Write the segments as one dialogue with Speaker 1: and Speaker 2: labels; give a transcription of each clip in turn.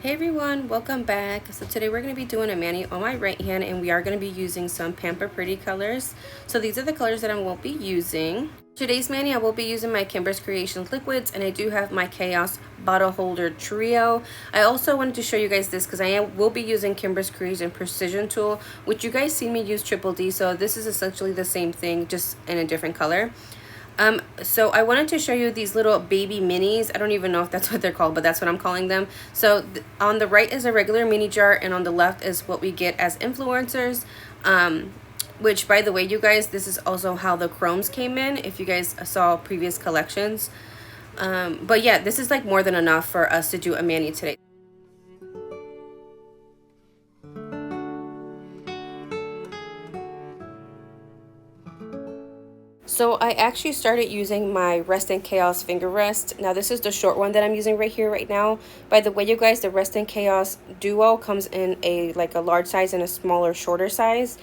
Speaker 1: Hey everyone, welcome back. So today we're going to be doing a mani on my right hand, and we are going to be using some Pampered Pretty colors. So these are the colors that I will be using. Today's mani I will be using my Kimberz Kreations liquids, and I do have my Chaos bottle holder trio. I also wanted to show you guys this because will be using Kimberz Kreations precision tool, which you guys see me use Triple D. So this is essentially the same thing, just in a different color. So I wanted to show you these little baby minis. I don't even know if that's what they're called, but that's what I'm calling them. So on the right is a regular mini jar, and on the left is what we get as influencers. Which, by the way, you guys, this is also how the chromes came in, if you guys saw previous collections. But yeah, this is like more than enough for us to do a mani today. So I actually started using my Rest in Chaos finger rest. Now this is the short one that I'm using right here right now. By the way, you guys, the Rest in Chaos duo comes in a large size and a smaller, shorter size.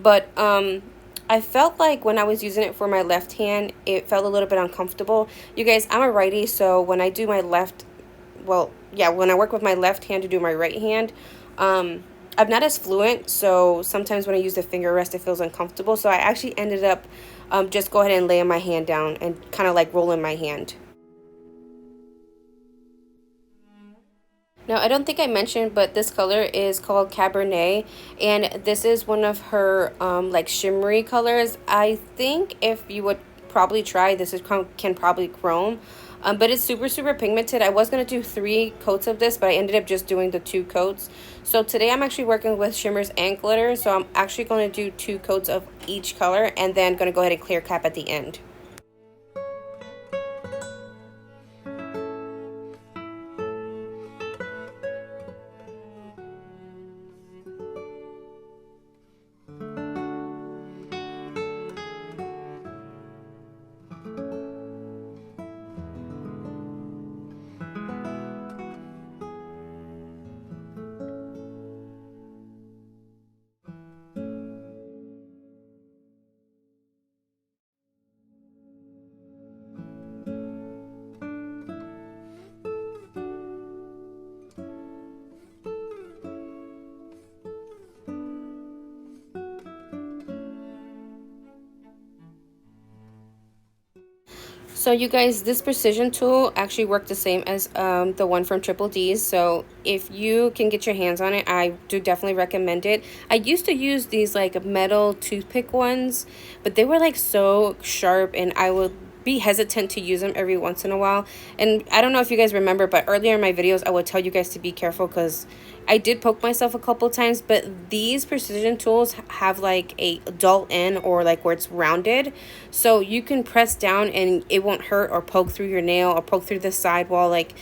Speaker 1: But I felt like when I was using it for my left hand, it felt a little bit uncomfortable. You guys, I'm a righty, so when I do my left, well, yeah, when I work with my left hand to do my right hand, I'm not as fluent, so sometimes when I use the finger rest, it feels uncomfortable. So I actually ended up just go ahead and laying my hand down and kind of like rolling my hand. Now, I don't think I mentioned, but this color is called Cabernet, and this is one of her like shimmery colors. I think if you would probably try this, is can probably chrome. But it's super pigmented. I was going to do 3 coats of this, but I ended up just doing the 2 coats. So today I'm actually working with shimmers and glitters, so I'm actually going to do 2 coats of each color, and then going to go ahead and clear cap at the end. So you guys, this precision tool actually worked the same as the one from Triple D's. So if you can get your hands on it, I do definitely recommend it. I used to use these like metal toothpick ones, but they were like so sharp, and I would be hesitant to use them every once in a while. And I don't know if you guys remember, but earlier in my videos I would tell you guys to be careful because I did poke myself a couple times. But these precision tools have like a dull end, or like where it's rounded, so you can press down and it won't hurt or poke through your nail or poke through the sidewall. Like,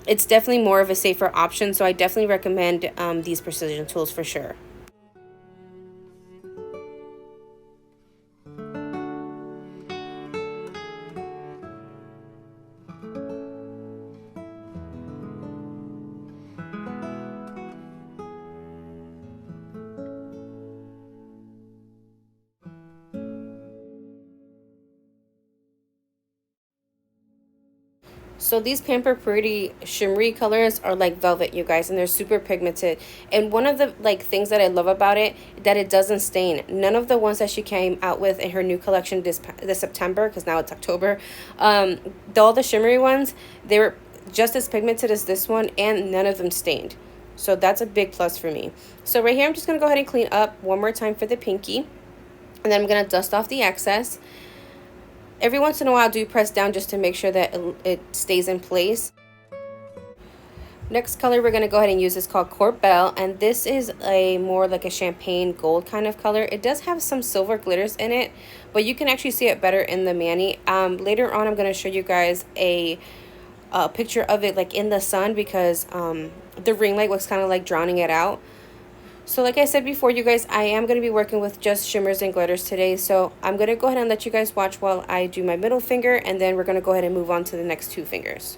Speaker 1: it's definitely more of a safer option, so I definitely recommend these precision tools for sure. So these Pampered Pretty shimmery colors are like velvet, you guys, and they're super pigmented. And one of the like things that I love about it, that it doesn't stain. None of the ones that she came out with in her new collection this September, because now it's October, all the shimmery ones, they were just as pigmented as this one, and none of them stained. So that's a big plus for me. So right here, I'm just going to go ahead and clean up one more time for the pinky. And then I'm going to dust off the excess. Every once in a while, do press down just to make sure that it stays in place. Next color we're going to go ahead and use is called Korbel, and this is a more like a champagne gold kind of color. It does have some silver glitters in it, but you can actually see it better in the mani. Later on, I'm going to show you guys a picture of it like in the sun, because the ring light looks kind of like drowning it out. So like I said before, you guys, I am going to be working with just shimmers and glitters today. So I'm going to go ahead and let you guys watch while I do my middle finger, and then we're going to go ahead and move on to the next 2 fingers.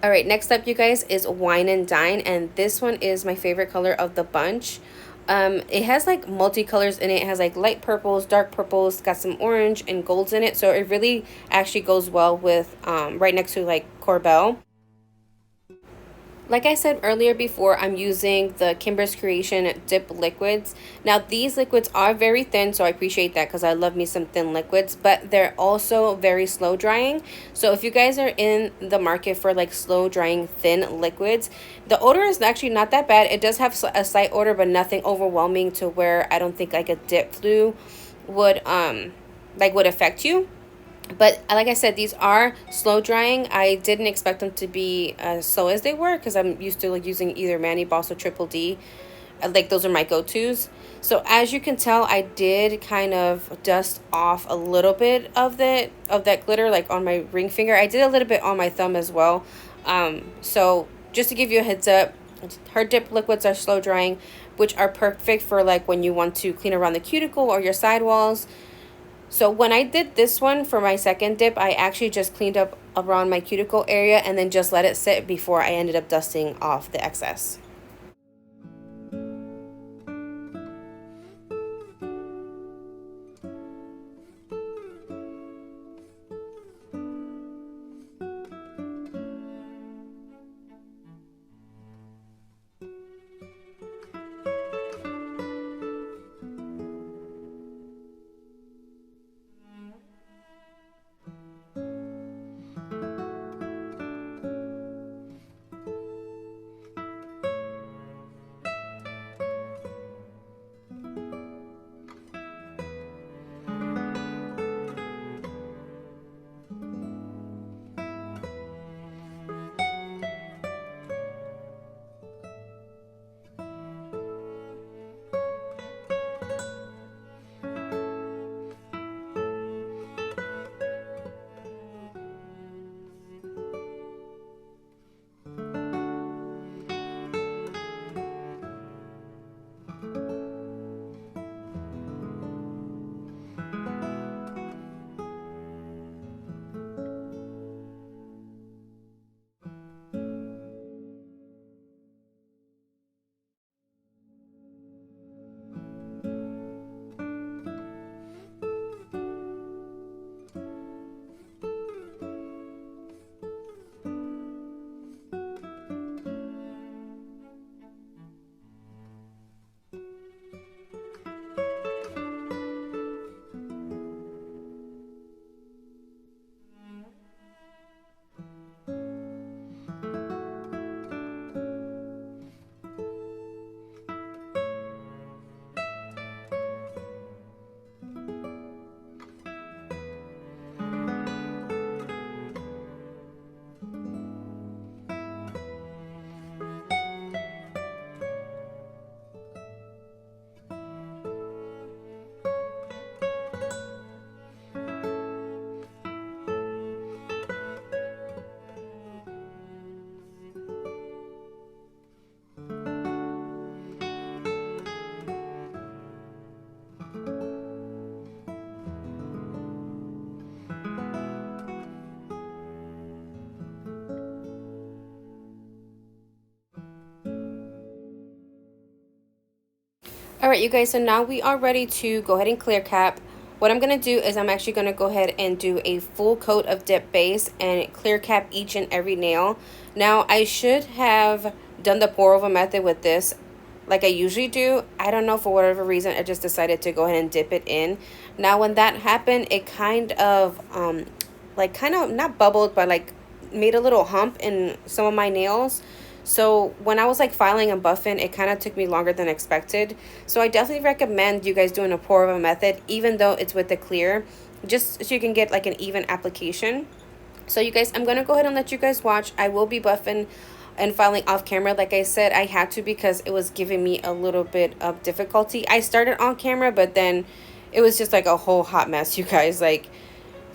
Speaker 1: All right, next up, you guys, is Wine and Dine, and this one is my favorite color of the bunch. It has like multicolors in it. It has like light purples, dark purples, got some orange and golds in it, so it really actually goes well with right next to like Korbel. Like I said earlier before, I'm using the Kimberz Kreation dip liquids. Now these liquids are very thin, so I appreciate that because I love me some thin liquids, but they're also very slow drying. So if you guys are in the market for like slow drying thin liquids, the odor is actually not that bad. It does have a slight odor, but nothing overwhelming to where I don't think like a dip flue would would affect you. But like I said, these are slow drying. I didn't expect them to be as slow as they were because I'm used to like using either Manny Boss or Triple D. Like those are my go-tos. So as you can tell, I did kind of dust off a little bit of that glitter like on my ring finger. I did a little bit on my thumb as well. So just to give you a heads up, her dip liquids are slow drying, which are perfect for like when you want to clean around the cuticle or your sidewalls. So when I did this one for my second dip, I actually just cleaned up around my cuticle area and then just let it sit before I ended up dusting off the excess. All right, you guys, so now we are ready to go ahead and clear cap. What I'm going to do is I'm actually going to go ahead and do a full coat of dip base and clear cap each and every nail. Now, I should have done the pour over method with this like I usually do. I don't know, for whatever reason, I just decided to go ahead and dip it in. Now, when that happened, it kind of, kind of not bubbled, but like made a little hump in some of my nails. So when I was like filing and buffing, it kind of took me longer than expected. So I definitely recommend you guys doing a pour over method, even though it's with the clear, just so you can get like an even application. So you guys, I'm going to go ahead and let you guys watch. I will be buffing and filing off camera. Like I said, I had to because it was giving me a little bit of difficulty. I started on camera, but then it was just like a whole hot mess, you guys. Like,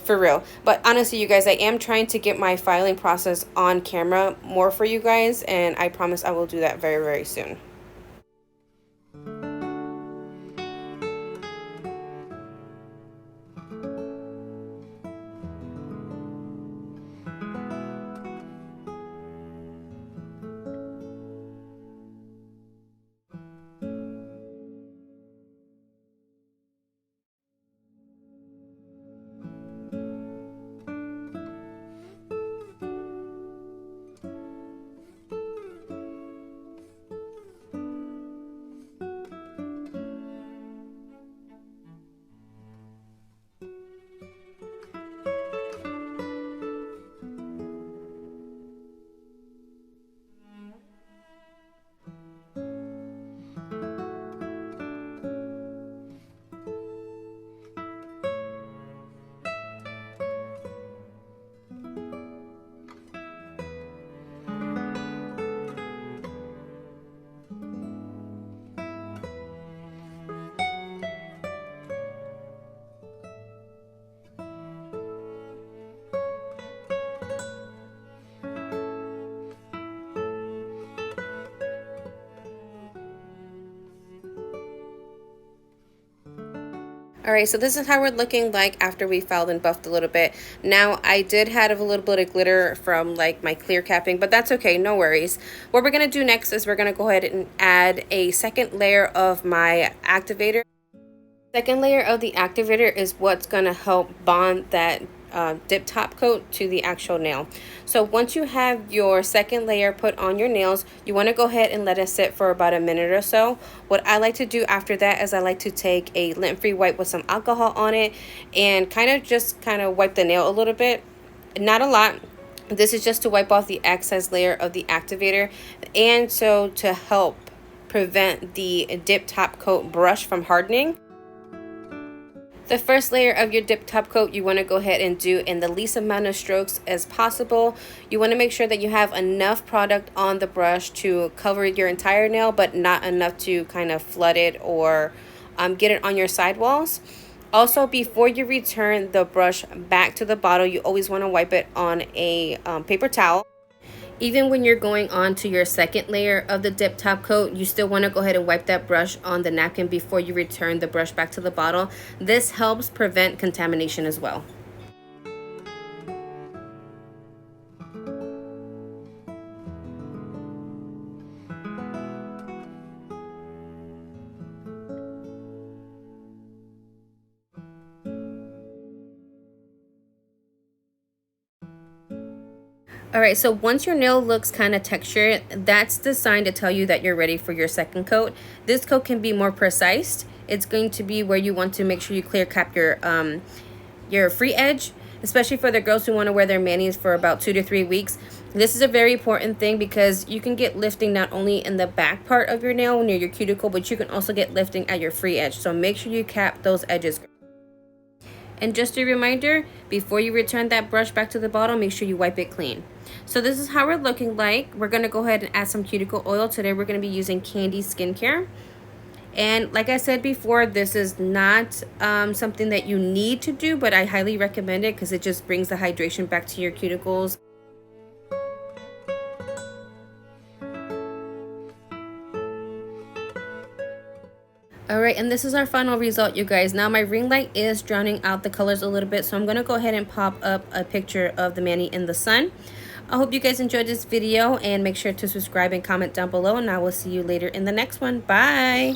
Speaker 1: for real. But honestly, you guys, I am trying to get my filing process on camera more for you guys, and I promise I will do that very, very soon. Alright, so this is how we're looking like after we filed and buffed a little bit. Now, I did have a little bit of glitter from like my clear capping, but that's okay, no worries. What we're going to do next is we're going to go ahead and add a second layer of my activator. Second layer of the activator is what's going to help bond that dip top coat to the actual nail. So once you have your second layer put on your nails, you want to go ahead and let it sit for about a minute or so. What I like to do after that is I like to take a lint-free wipe with some alcohol on it and kind of wipe the nail a little bit, not a lot. This is just to wipe off the excess layer of the activator, and so to help prevent the dip top coat brush from hardening. The first layer of your dip top coat you want to go ahead and do in the least amount of strokes as possible. You want to make sure that you have enough product on the brush to cover your entire nail, but not enough to kind of flood it or get it on your sidewalls. Also, before you return the brush back to the bottle, you always want to wipe it on a paper towel. Even when you're going on to your second layer of the dip top coat, you still want to go ahead and wipe that brush on the napkin before you return the brush back to the bottle. This helps prevent contamination as well. Alright, so once your nail looks kind of textured, that's the sign to tell you that you're ready for your second coat. This coat can be more precise. It's going to be where you want to make sure you clear cap your free edge, especially for the girls who want to wear their manis for about 2 to 3 weeks. This is a very important thing because you can get lifting not only in the back part of your nail near your cuticle, but you can also get lifting at your free edge. So make sure you cap those edges. And just a reminder, before you return that brush back to the bottle, make sure you wipe it clean. So this is how we're looking like. We're going to go ahead and add some cuticle oil. Today we're going to be using Candy Skincare. And like I said before, this is not something that you need to do, but I highly recommend it because it just brings the hydration back to your cuticles. Alright, and this is our final result, you guys. Now my ring light is drowning out the colors a little bit, so I'm going to go ahead and pop up a picture of the mani in the sun. I hope you guys enjoyed this video, and make sure to subscribe and comment down below, and I will see you later in the next one. Bye!